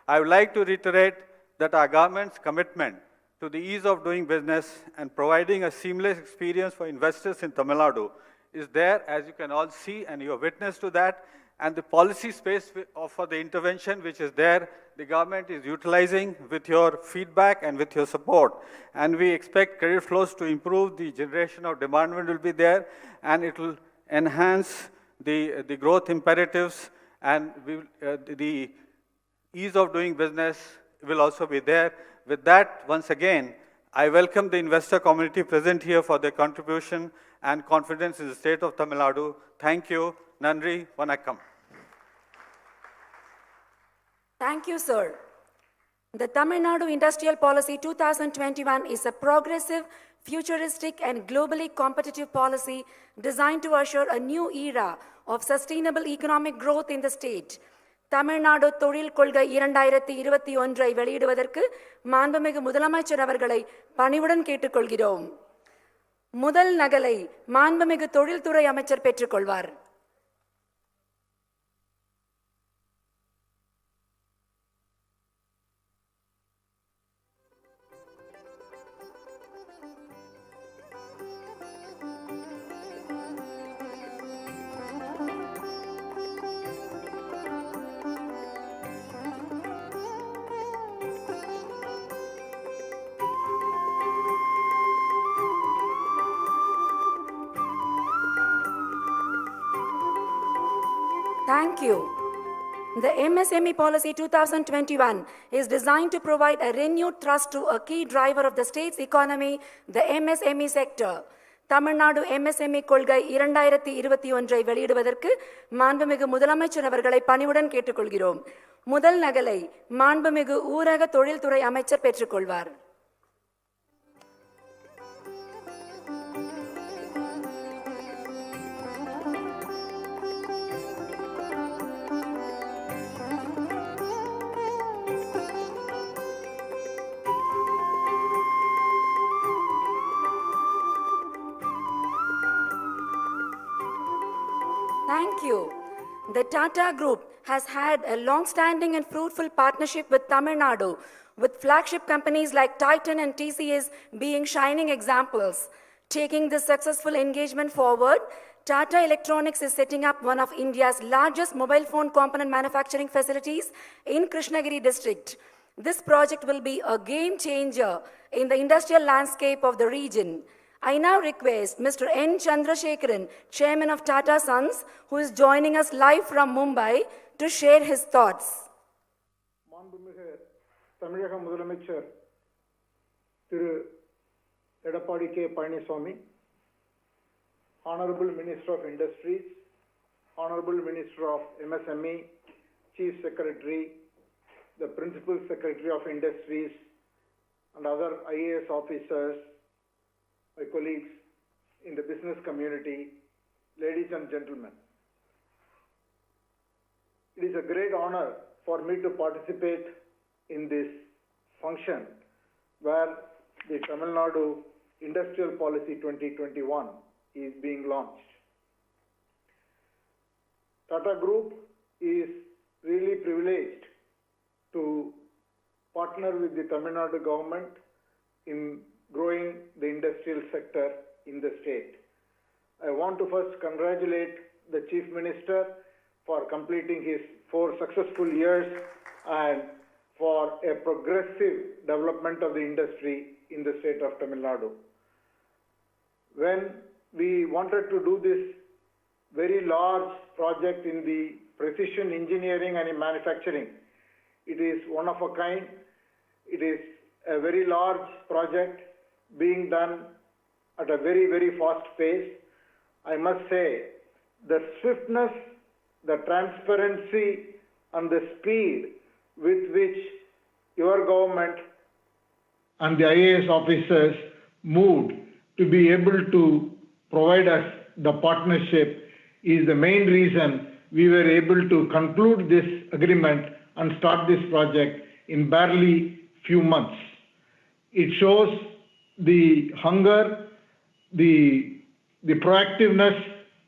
I would like to reiterate that our government's commitment to the ease of doing business and providing a seamless experience for investors in Tamil Nadu is there, as you can all see, and you are witness to that. And the policy space for the intervention which is there, the government is utilizing with your feedback and with your support. And we expect credit flows to improve, the generation of demand will be there, and it will enhance the growth imperatives, and the ease of doing business will also be there. With that, once again, I welcome the investor community present here for their contribution and confidence in the state of Tamil Nadu. Thank you. Nandri, Vanakkam. Thank you, sir. The Tamil Nadu Industrial Policy 2021 is a progressive, futuristic and globally competitive policy designed to assure a new era of sustainable economic growth in the state. Tamil Nadu தொழில் கொள்கை 2021 வெளியிடுவதற்கு மாண்புமிகு முதலமைச்சர் அவர்களை பணிவுடன் கேட்டுக்கொள்கிறோம். முதல் நகலை மாண்புமிகு தொழில்துறை அமைச்சர் பெற்றுக்கொள்வார். Thank you. The MSME Policy 2021 is designed to provide a renewed thrust to a key driver of the state's economy, the MSME sector. Tamil Nadu MSME கொள்கை 2021 வெளியிடுவதற்கு மாண்புமிகு முதலமைச்சர் அவர்களை பணிவுடன் கேட்டுக்கொள்கிறோம். முதல் நகலை மாண்புமிகு ஊரக தொழில்துறை அமைச்சர் பெற்றுக்கொள்வார். Thank you. The Tata Group has had a long-standing and fruitful partnership with Tamil Nadu, with flagship companies like Titan and TCS being shining examples. Taking this successful engagement forward, Tata Electronics is setting up one of India's largest mobile phone component manufacturing facilities in Krishnagiri district. This project will be a game changer in the industrial landscape of the region. I now request Mr. N. Chandrasekharan, Chairman of Tata Sons, who is joining us live from Mumbai, to share his thoughts. மாண்புமிகு தமிழக முதலமைச்சர் Thiru Edappadi K Palaniswami, Honorable Minister of Industries, Honorable Minister of MSME, Chief Secretary, the Principal Secretary of Industries, and other IAS officers, my colleagues in the business community, ladies and gentlemen. It is a great honor for me to participate in this function where the Tamil Nadu Industrial Policy 2021 is being launched. Tata Group is really privileged to partner with the Tamil Nadu government in growing the industrial sector in the state. I want to first congratulate the Chief Minister for completing his 4 successful years and for a progressive development of the industry in the state of Tamil Nadu. When we wanted to do this very large project in the precision engineering and in manufacturing, it is one of a kind. It is a very large project being done at a very, very fast pace. I must say, the swiftness, the transparency, and the speed with which your government and the IAS officers moved to be able to provide us the partnership is the main reason we were able to conclude this agreement and start this project in barely few months. It shows the hunger, the proactiveness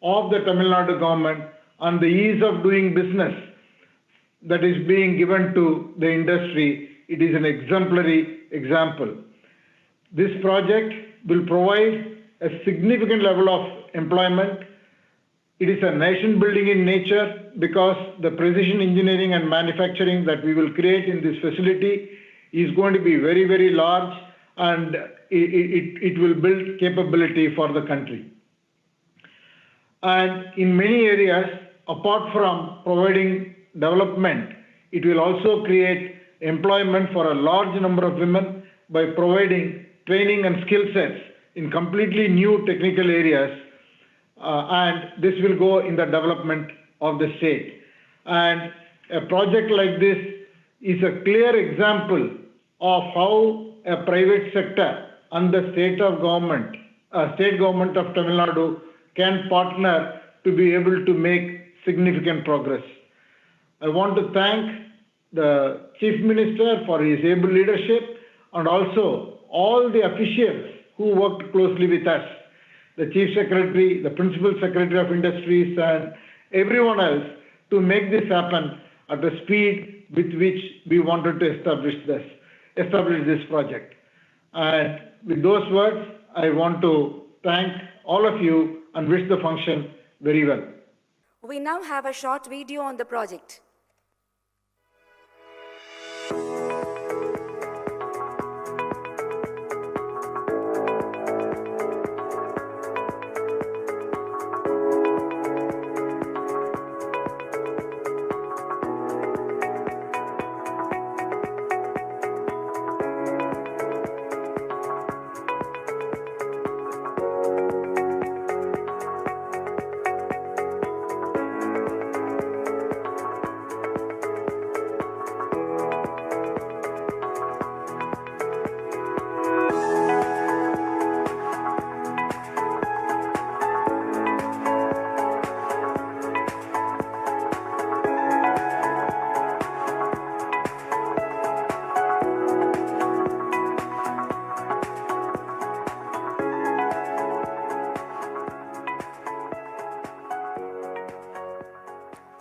of the Tamil Nadu government and the ease of doing business that is being given to the industry, it is an exemplary example. This project will provide a significant level of employment. It is a nation building in nature because the precision engineering and manufacturing that we will create in this facility is going to be very, very large, and it will build capability for the country. And in many areas, apart from providing development, it will also create employment for a large number of women by providing training and skill sets in completely new technical areas, and this will go in the development of the state. And a project like this is a clear example of how a private sector and the state government of Tamil Nadu can partner to be able to make significant progress. I want to thank the Chief Minister for his able leadership and also all the officials who worked closely with us, the Chief Secretary, the Principal Secretary of Industries, and everyone else to make this happen at the speed with which we wanted to establish this project. And with those words, I want to thank all of you and wish the function very well. We now have a short video on the project.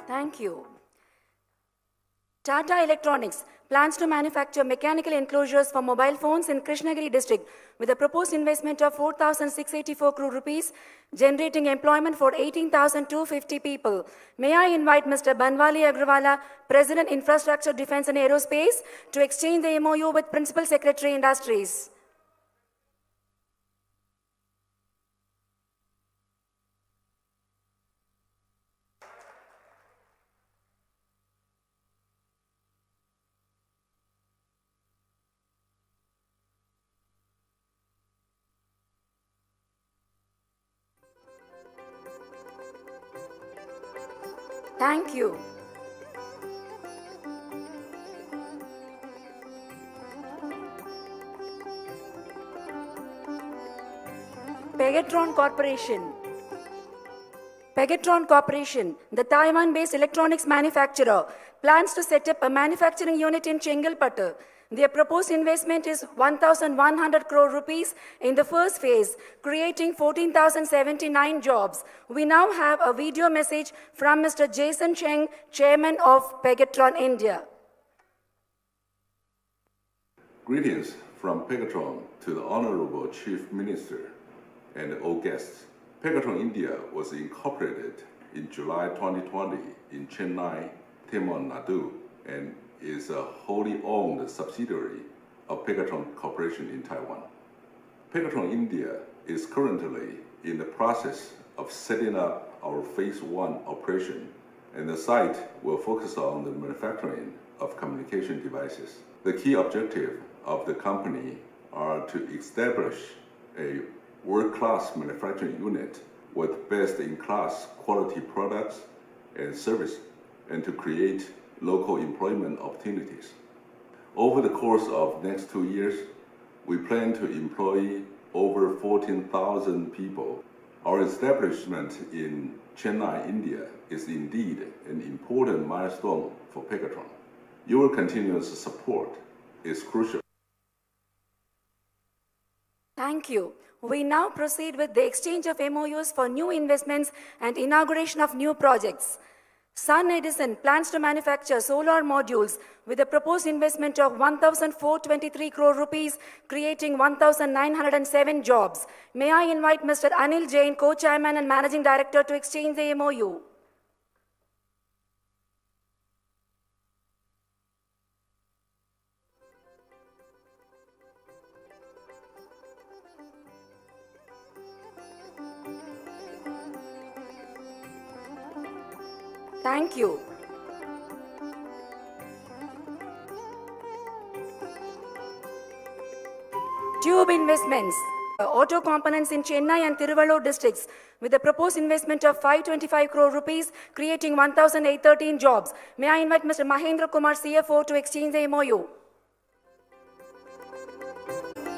Thank you. Tata Electronics plans to manufacture mechanical enclosures for mobile phones in Krishnagiri district with a proposed investment of 4,684 crore rupees, generating employment for 18,250 people. May I invite Mr. Banwali Agrawala, President Infrastructure, Defence and Aerospace, to exchange the MoU with Principal Secretary Industries. Thank you. Pegatron Corporation. Pegatron Corporation, the Taiwan-based electronics manufacturer, plans to set up a manufacturing unit in Chengalpattu. Their proposed investment is 1,100 crore rupees in the first phase, creating 14,079 jobs. We now have a video message from Mr. Jason Cheng, Chairman of Pegatron India. Greetings from Pegatron to the Honorable Chief Minister and all guests. Pegatron India was incorporated in July 2020 in Chennai, Tamil Nadu, and is a wholly owned subsidiary of Pegatron Corporation in Taiwan. Pegatron India is currently in the process of setting up our Phase 1 operation, and the site will focus on the manufacturing of communication devices. The key objective of the company are to establish a world-class manufacturing unit with best-in-class quality products and service, and to create local employment opportunities. Over the course of next 2 years, we plan to employ over 14,000 people. Our establishment in Chennai, India is indeed an important milestone for Pegatron. Your continuous support is crucial. Thank you. We now proceed with the exchange of MoUs for new investments and inauguration of new projects. Sun Edison plans to manufacture solar modules with a proposed investment of 1,423 crore rupees, creating 1,907 jobs. May I invite Mr. Anil Jain, Co-Chairman and Managing Director, to exchange the MoU. Thank you. Tube Investments, auto components in Chennai and Tiruvallur districts with a proposed investment of 525 crore rupees, creating 1,813 jobs. May I invite Mr. Mahendra Kumar, CFO, to exchange the MoU.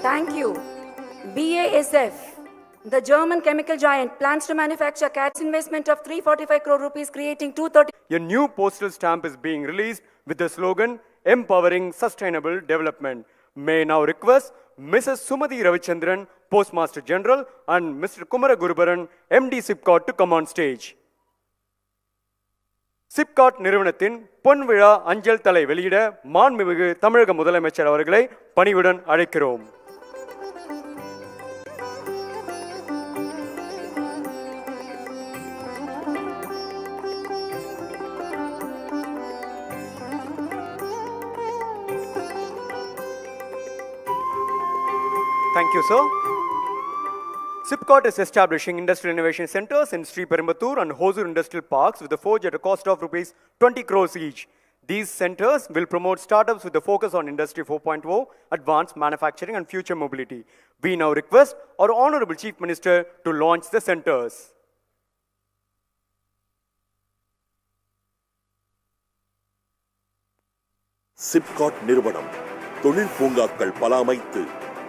Thank you. BASF, the German chemical giant, plans to manufacture CAT's investment of 345 crore rupees, creating 230. A new postal stamp is being released with the slogan, Empowering Sustainable Development. May I now request Mrs. Sumadhi Ravichandran, Postmaster General, and Mr. Kumara Gurubaran, MD SIPCOT, to come on stage. SIPCOT நிறுவனத்தின் பொன்விழா அஞ்சல் தலை வெளியிட மாண்புமிகு தமிழக முதலமைச்சர் அவர்களை பணிவுடன் அழைக்கிறோம். Thank you, sir. SIPCOT is establishing industrial innovation centers in Sri Perumbattur and Hosur industrial parks with a forge at a cost of rupees 20 crores each. These centers will promote startups with a focus on Industry 4.0, advanced manufacturing and future mobility. We now request our Honorable Chief Minister to launch the centers. SIPCOT நிறுவனம் தொழில் பூங்காக்கள் பல அமைத்து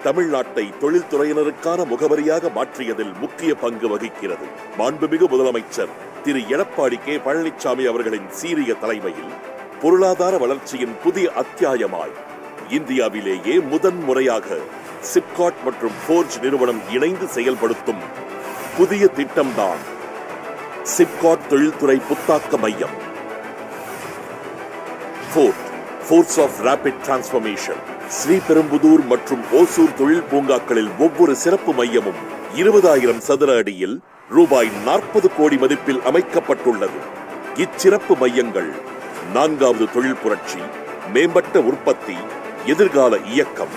தமிழ்நாட்டை தொழில்துறையினருக்கான முகவரியாக மாற்றியதில் முக்கிய பங்கு வகிக்கிறது. மாண்புமிகு முதலமைச்சர் திரு எடப்பாடி கே பழனிசாமி அவர்களின் சீரிய தலைமையில் பொருளாதார வளர்ச்சியின் புதிய அத்தியாயமாய் இந்தியாவிலேயே முதன்முறையாக SIPCOT மற்றும் ஃபோர்ஜ் நிறுவனம் இணைந்து செயல்படுத்தும் புதிய திட்டம்தான் SIPCOT தொழில்துறை புத்தாக்க மையம். Force of rapid transformation. Sriperumbudur மற்றும் ஓசூர் தொழில் பூங்காக்களில் ஒவ்வொரு சிறப்பு மையமும் 20,000 சதுர அடியில் ரூபாய் 40 கோடி மதிப்பில் அமைக்கப்பட்டுள்ளது. இச்சிறப்பு மையங்கள் 4வது தொழில் புரட்சி, மேம்பட்ட உற்பத்தி, எதிர்கால இயக்கம்,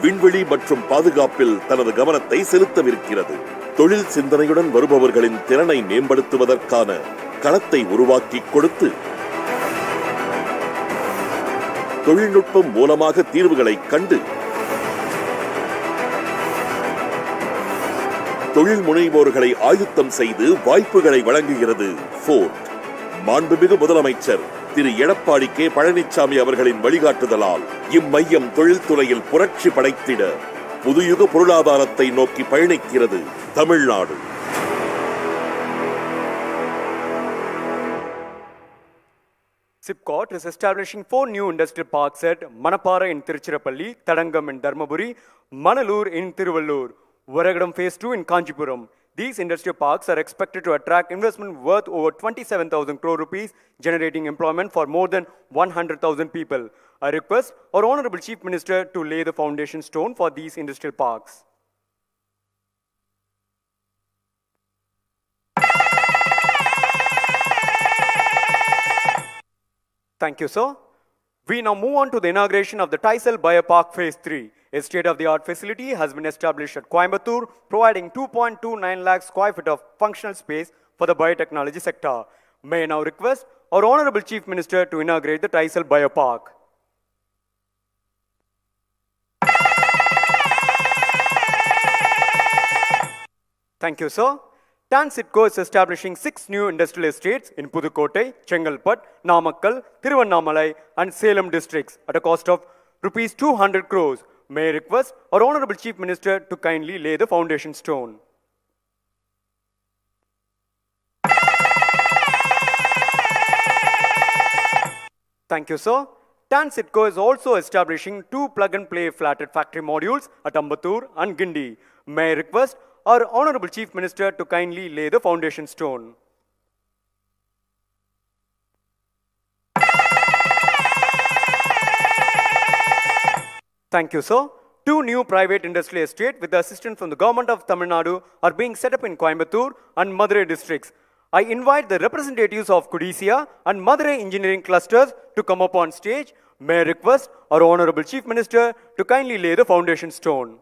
விண்வெளி மற்றும் பாதுகாப்பில் தனது கவனத்தை செலுத்தவிருக்கிறது. தொழில் சிந்தனையுடன் வருபவர்களின் திறனை மேம்படுத்துவதற்கான களத்தை உருவாக்கி கொடுத்து தொழில்நுட்பம் மூலமாக தீர்வுகளை கண்டு தொழில் முனைவோர்களை ஆயுத்தம் செய்து வாய்ப்புகளை வழங்குகிறது ஃபோர்ட். மாண்புமிகு முதலமைச்சர் திரு எடப்பாடி கே பழனிசாமி அவர்களின் வழிகாட்டுதலால் இம்மையம் தொழில்துறையில் புரட்சி படைத்திட புதுயுக பொருளாதாரத்தை நோக்கி பயணிக்கிறது Tamil Nadu. SIPCOT is establishing 4 new industrial parks at Manapara in Tiruchirappalli, Tadangam in Dharmaburi, Manalur in Tiruvallur, Varagadam Phase 2 in Kanchipuram. These industrial parks are expected to attract investment worth over 27,000 crore rupees, generating employment for more than 100,000 people. I request our Honorable Chief Minister to lay the foundation stone for these industrial parks. Thank you, sir. We now move on to the inauguration of the Taisel Biopark Phase 3. A state-of-the-art facility has been established at Coimbatore, providing 2.29 lakh square feet of functional space for the biotechnology sector. May I now request our Honorable Chief Minister to inaugurate the Taisel Biopark. Thank you, sir. TANSITCO is establishing 6 new industrial estates in Pudukkottai, Chengalpat, Namakkal, Thiruvannamalai and Salem districts at a cost of rupees 200 crores. May I request our Honorable Chief Minister to kindly lay the foundation stone. Thank you, sir. TANSITCO is also establishing 2 plug-and-play flatted factory modules at Ambattur and Gindi. May I request our Honorable Chief Minister to kindly lay the foundation stone. Thank you, sir. 2 new private industrial estates with the assistance from the Government of Tamil Nadu are being set up in Coimbatore and Madurai districts. I invite the representatives of Kudisia and Madurai engineering clusters to come up on stage. May I request our Honorable Chief Minister to kindly lay the foundation stone.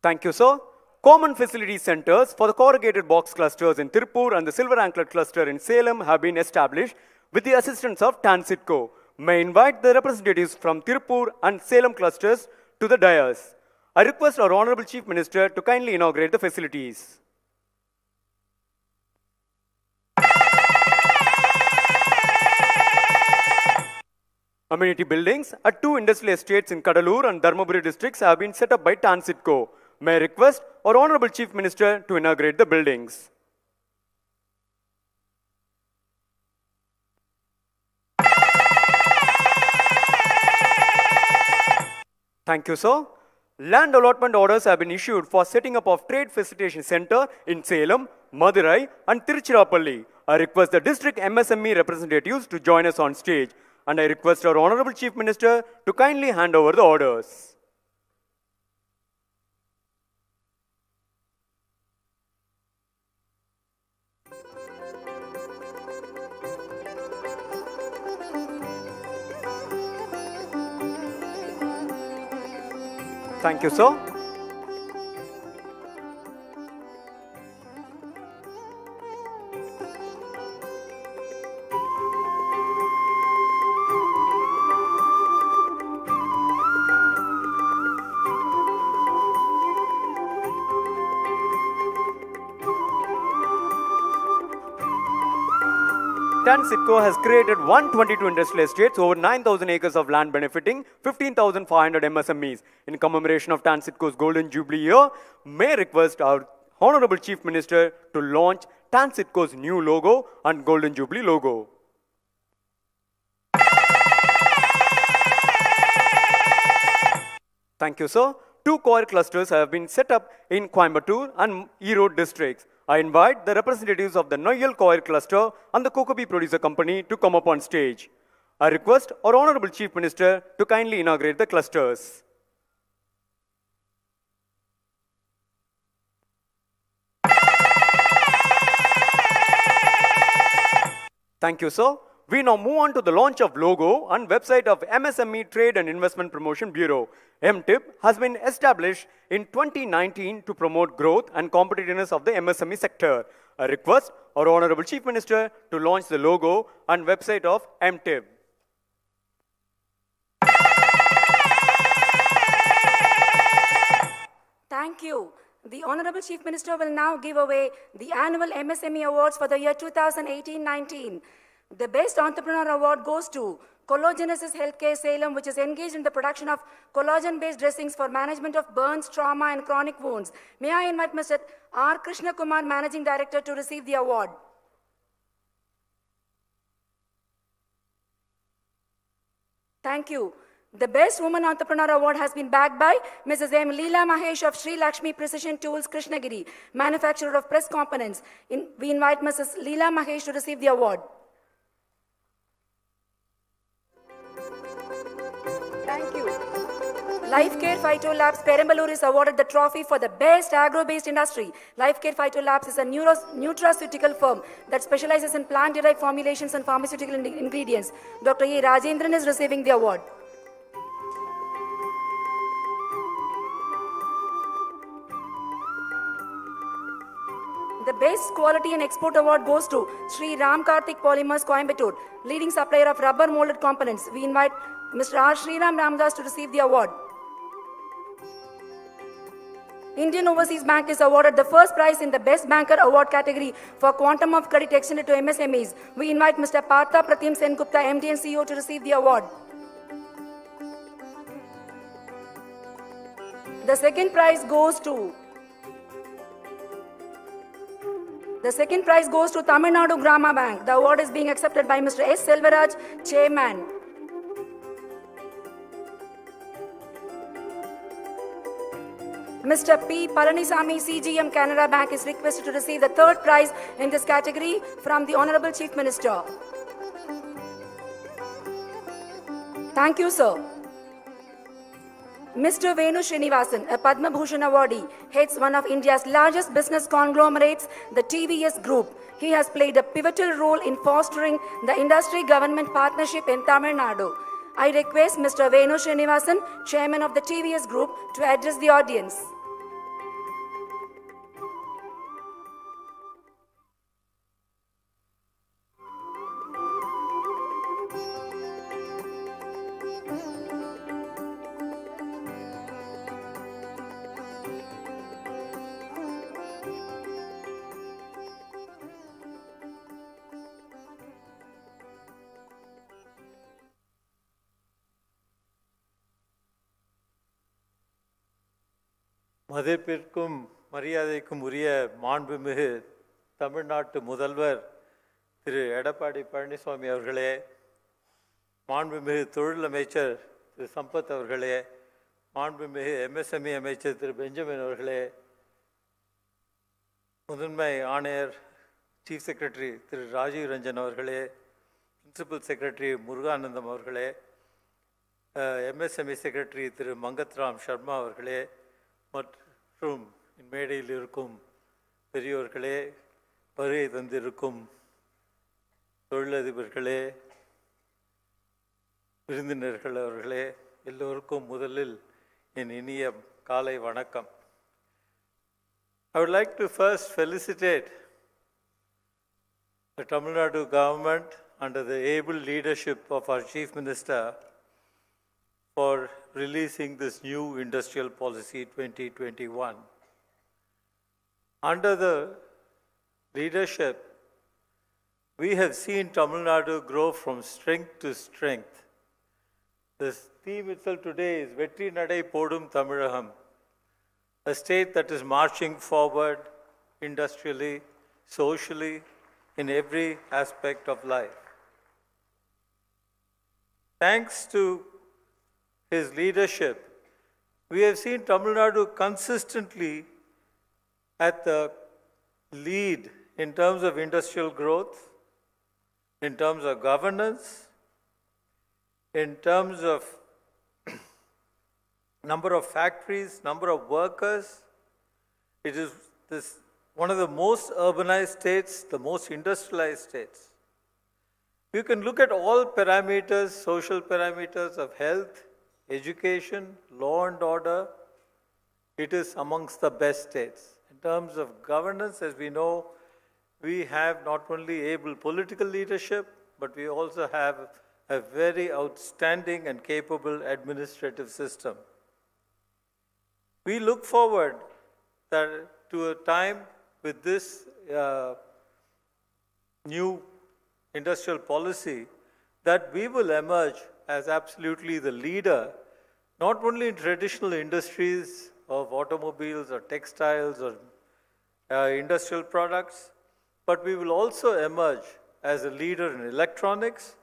Thank you, sir. Common facility centers for the corrugated box clusters in Tirupur and the silver anklet cluster in Salem have been established with the assistance of TANSITCO. May I invite the representatives from Tirupur and Salem clusters to the dais. I request our Honorable Chief Minister to kindly inaugurate the facilities. Amenity buildings at 2 industrial estates in Kadalur and Dharmaburi districts have been set up by TANSITCO. May I request our Honorable Chief Minister to inaugurate the buildings. Thank you, sir. Land allotment orders have been issued for setting up of Trade Facilitation Center in Salem, Madurai and Tiruchirappalli. I request the district MSME representatives to join us on stage, and I request our Honorable Chief Minister to kindly hand over the orders. Thank you, sir. TANSITCO has created 122 industrial estates, over 9,000 acres of land benefiting 15,500 MSMEs. In commemoration of TANSITCO's Golden Jubilee year, may I request our Honorable Chief Minister to launch TANSITCO's new logo and Golden Jubilee logo. Thank you, sir. 2 coir clusters have been set up in Coimbatore and Erode districts. I invite the representatives of the Noyal Coir Cluster and the Cocoa Bee Producer Company to come up on stage. I request our Honorable Chief Minister to kindly inaugurate the clusters. Thank you, sir. We now move on to the launch of logo and website of MSME Trade and Investment Promotion Bureau. MTIP has been established in 2019 to promote growth and competitiveness of the MSME sector. I request our Honorable Chief Minister to launch the logo and website of MTIP. Thank you. The Honorable Chief Minister will now give away the annual MSME Awards for the year 2018-19. The Best Entrepreneur Award goes to Collagenesis Healthcare Salem, which is engaged in the production of collagen-based dressings for management of burns, trauma, and chronic wounds. May I invite Mr. R. Krishna Kumar, Managing Director, to receive the award. Thank you. The Best Woman Entrepreneur Award has been backed by Mrs. M. Leela Mahesh of Sri Lakshmi Precision Tools, Krishnagiri, manufacturer of press components. We invite Mrs. Leela Mahesh to receive the award. Thank you. Lifecare Phyto Labs Perambalur is awarded the trophy for the best agro-based industry. Lifecare Phyto Labs is a nutraceutical firm that specializes in plant-derived formulations and pharmaceutical ingredients. Dr. E. Rajendran is receiving the award. The Best Quality and Export Award goes to Sri Ram Karthik Polymers, Coimbatore, leading supplier of rubber molded components. We invite Mr. R. Sriram Ramdas to receive the award. Indian Overseas Bank is awarded the first prize in the Best Banker Award category for quantum of credit extended to MSMEs. We invite Mr. Partha Pratim Sengupta, MD and CEO, to receive the award. The second prize goes to Tamil Nadu Grama Bank. The award is being accepted by Mr. S. Selvaraj, Chairman. Mr. P. Palaniswami, CGM Canara Bank, is requested to receive the third prize in this category from the Honorable Chief Minister. Thank you, sir. Mr. Venu Srinivasan, a Padma Bhushan awardee, heads one of India's largest business conglomerates, the TVS Group. He has played a pivotal role in fostering the industry-government partnership in Tamil Nadu. I request Mr. Venu Srinivasan, Chairman of the TVS Group, to address the audience. மதிப்பிற்கும் மரியாதைக்கும் உரிய மாண்புமிகு தமிழ்நாட்டு முதல்வர் திரு எடப்பாடி பழனிசாமி அவர்களே, மாண்புமிகு தொழில் அமைச்சர் திரு சம்பத் அவர்களே, மாண்புமிகு MSME அமைச்சர் திரு பெஞ்சமின் அவர்களே, முதன்மை ஆணையர் சீஃப் செக்ரட்டரி திரு ராஜீவ் ரஞ்சன் அவர்களே, பிரின்சிபல் செக்ரட்டரி முருகானந்தம் அவர்களே, MSME செக்ரட்டரி திரு மங்கத்ராம் சர்மா அவர்களே, மற்றும் மேடையில் இருக்கும் பெரியோர்களே, வருகை தந்திருக்கும் தொழிலதிபர்களே, விருந்தினர்கள் அவர்களே, எல்லோருக்கும் முதலில் என் இனிய காலை வணக்கம். I would like to first felicitate the Tamil Nadu government under the able leadership of our Chief Minister for releasing this new industrial policy 2021. Under the leadership, we have seen Tamil Nadu grow from strength to strength. The theme itself today is Vetri Nadai Podum Tamilagam, a state that is marching forward industrially, socially, in every aspect of life. Thanks to his leadership, we have seen Tamil Nadu consistently at the lead in terms of industrial growth, in terms of governance, in terms of number of factories, number of workers. It is one of the most urbanized states, the most industrialized states. You can look at all parameters, social parameters of health, education, law and order. It is amongst the best states. In terms of governance, as we know, we have not only able political leadership, but we also have a very outstanding and capable administrative system. We look forward to a time with this new industrial policy that we will emerge as absolutely the leader, not only in traditional industries of automobiles or textiles or industrial products, but we will also emerge as a leader in electronics,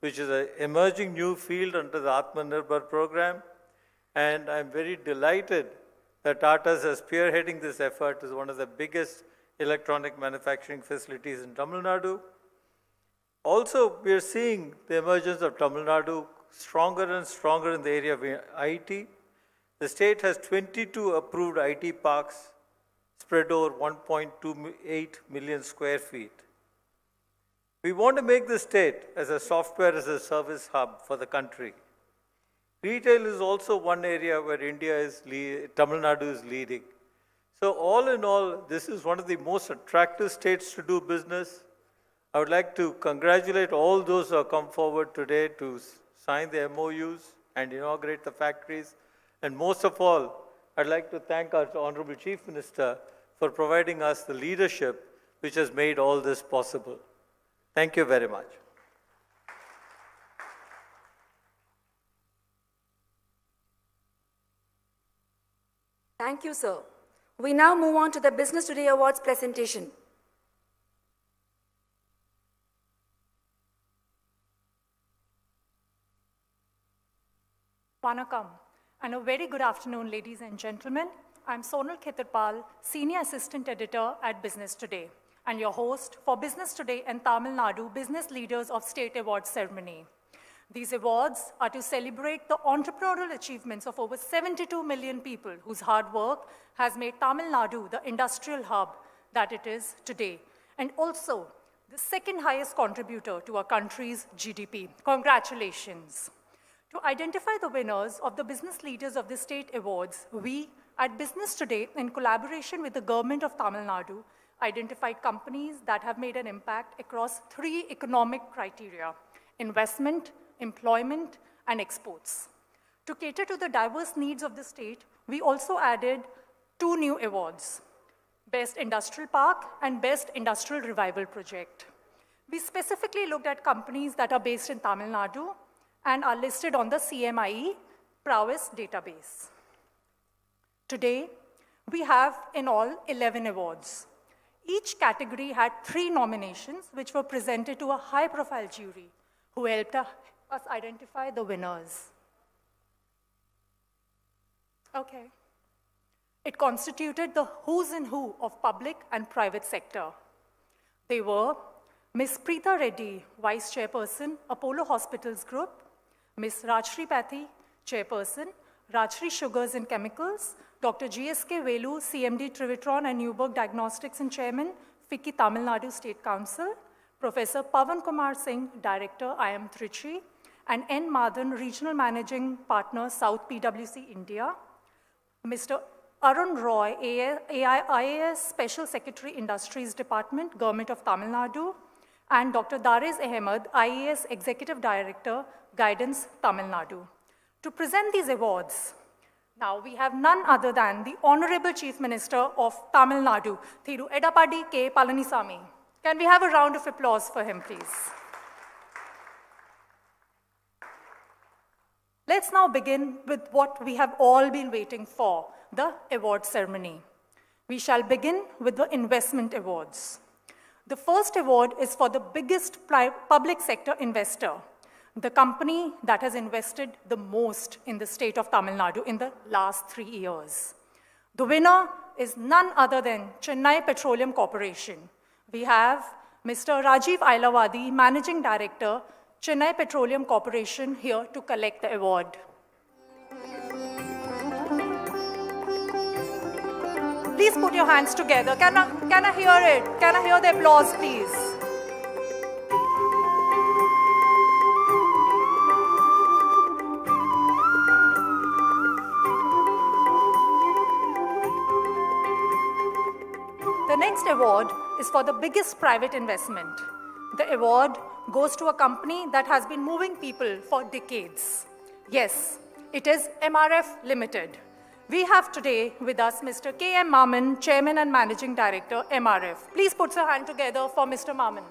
which is an emerging new field under the Atmanirbhar program. And I'm very delighted that Tata is spearheading this effort as one of the biggest electronic manufacturing facilities in Tamil Nadu. Also, we are seeing the emergence of Tamil Nadu stronger and stronger in the area of IT. The state has 22 approved IT parks spread over 1.28 million square feet. We want to make the state as a software as a service hub for the country. Retail is also one area where Tamil Nadu is leading. So all in all, this is one of the most attractive states to do business. I would like to congratulate all those who have come forward today to sign the MoUs and inaugurate the factories. And most of all, I'd like to thank our Honorable Chief Minister for providing us the leadership which has made all this possible. Thank you very much. Thank you, sir. We now move on to the Business Today Awards presentation. Vanakkam, and a very good afternoon, ladies and gentlemen. I'm Sonal Khetarpal, Senior Assistant Editor at Business Today, and your host for Business Today and Tamil Nadu Business Leaders of State Awards ceremony. These awards are to celebrate the entrepreneurial achievements of over 72 million people whose hard work has made Tamil Nadu the industrial hub that it is today, and also the second highest contributor to our country's GDP. Congratulations. To identify the winners of the Business Leaders of the State Awards, we at Business Today, in collaboration with the Government of Tamil Nadu, identified companies that have made an impact across 3 economic criteria: investment, employment, and exports. To cater to the diverse needs of the state, we also added 2 new awards: Best Industrial Park and Best Industrial Revival Project. We specifically looked at companies that are based in Tamil Nadu and are listed on the CMIE Prowess database. Today, we have in all 11 awards. Each category had 3 nominations, which were presented to a high-profile jury who helped us identify the winners. Okay. It constituted the who's and who of public and private sector. They were Ms. Preetha Reddy, Vice-Chairperson, Apollo Hospitals Group; Ms. Rajshree Pathy, Chairperson, Rajshree Sugars and Chemicals; Dr. GSK Velu, CMD Trivitron and Neuberg Diagnostics and Chairman, Ficci Tamil Nadu State Council; Professor Pawan Kumar Singh, Director, IIM Trichy; and N. Madhan, Regional Managing Partner, South PwC India; Mr. Arun Roy, IAS Special Secretary, Industries Department, Government of Tamil Nadu; and Dr. Darez Ahmed, IAS Executive Director, Guidance, Tamil Nadu. To present these awards, now we have none other than the Honorable Chief Minister of Tamil Nadu, Thiru Edappadi K Palaniswami. Can we have a round of applause for him, please? Let's now begin with what we have all been waiting for, the award ceremony. We shall begin with the investment awards. The first award is for the biggest public sector investor, the company that has invested the most in the state of Tamil Nadu in the last 3 years. The winner is none other than Chennai Petroleum Corporation. We have Mr. Rajiv Ailavadi, Managing Director, Chennai Petroleum Corporation, here to collect the award. Please put your hands together. Can I hear it? Can I hear the applause, please? The next award is for the biggest private investment. The award goes to a company that has been moving people for decades. Yes, it is MRF Limited. We have today with us Mr. K.M. Maman, Chairman and Managing Director, MRF. Please put your hand together for Mr. Maman.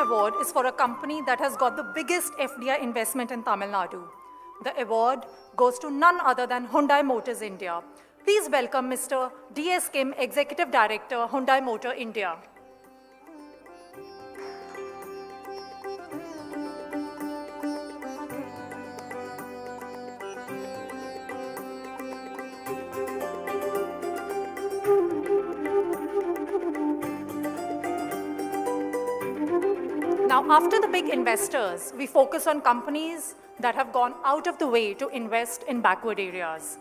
Award is for a company that has got the biggest FDI investment in Tamil Nadu. The award goes to none other than Hyundai Motors India. Please welcome Mr. D.S. Kim, Executive Director, Hyundai Motor India. Now, after the big investors, we focus on companies that have gone out of the way to invest in backward areas.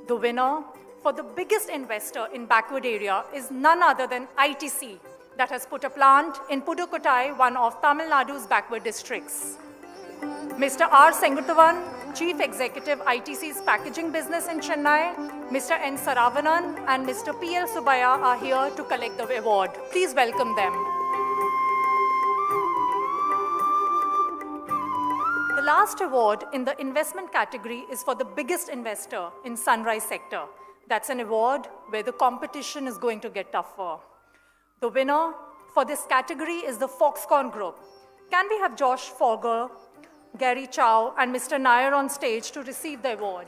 The winner for the biggest investor in backward area is none other than ITC, that has put a plant in Pudukkottai, one of Tamil Nadu's backward districts. Mr. R. Senguthavan, Chief Executive ITC's packaging business in Chennai, Mr. N. Saravanan and Mr. P. L. Subaya are here to collect the award. Please welcome them. The last award in the investment category is for the biggest investor in sunrise sector. That's an award where the competition is going to get tougher. The winner for this category is the Foxconn Group. Can we have Josh Fogger, Gary Chow and Mr. Nair on stage to receive the award?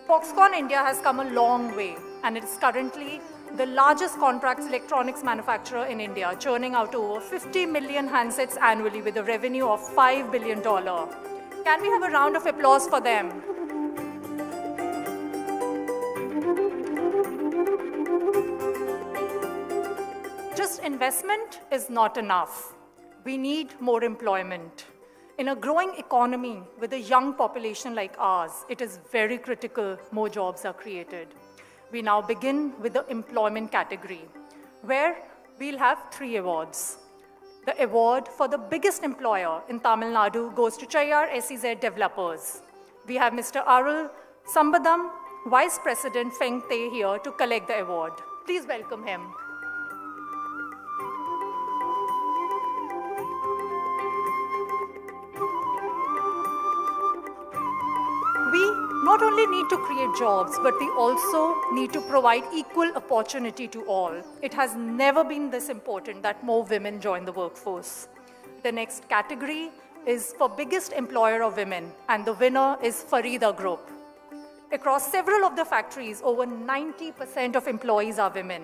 Foxconn India has come a long way and it is currently the largest contracts electronics manufacturer in India, churning out over 50 million handsets annually with a revenue of $5 billion. Can we have a round of applause for them? Just investment is not enough. We need more employment. In a growing economy with a young population like ours, it is very critical more jobs are created. We now begin with the employment category, where we'll have 3 awards. The award for the biggest employer in Tamil Nadu goes to Chayar SEZ Developers. We have Mr. Arul Sambadam, Vice President Feng Te here to collect the award. Please welcome him. We not only need to create jobs, but we also need to provide equal opportunity to all. It has never been this important that more women join the workforce. The next category is for biggest employer of women, and the winner is Farida Group. Across several of the factories, over 90% of employees are women.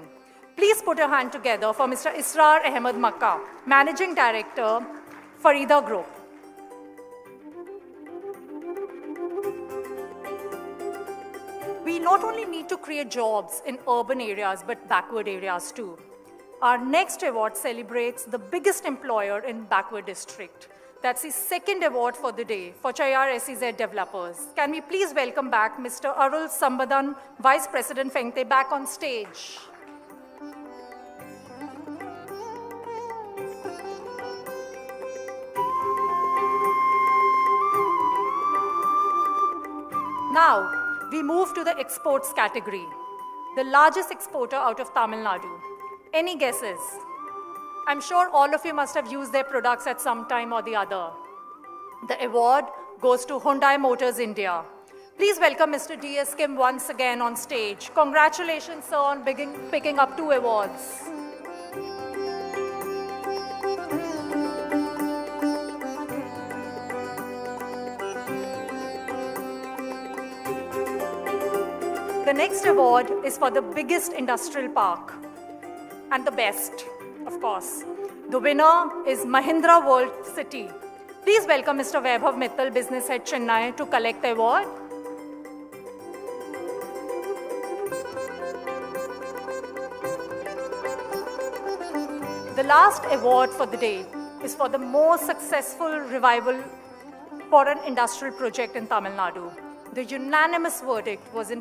Please put a hand together for Mr. Israr Ahmed Makkah, Managing Director, Farida Group. We not only need to create jobs in urban areas, but backward areas too. Our next award celebrates the biggest employer in backward district. That's the second award for the day for Chayar SEZ Developers. Can we please welcome back Mr. Arul Sambadan, Vice President Fengte, back on stage. Now, we move to the exports category, the largest exporter out of Tamil Nadu. Any guesses? I'm sure all of you must have used their products at some time or the other. The award goes to Hyundai Motors India. Please welcome Mr. D.S. Kim once again on stage. Congratulations, sir, on picking up 2 awards. The next award is for the biggest industrial park and the best, of course. The winner is Mahindra World City. Please welcome Mr. Vaibhav Mittal, Business Head Chennai, to collect the award. The last award for the day is for the most successful revival for an industrial project in Tamil Nadu. The unanimous verdict was in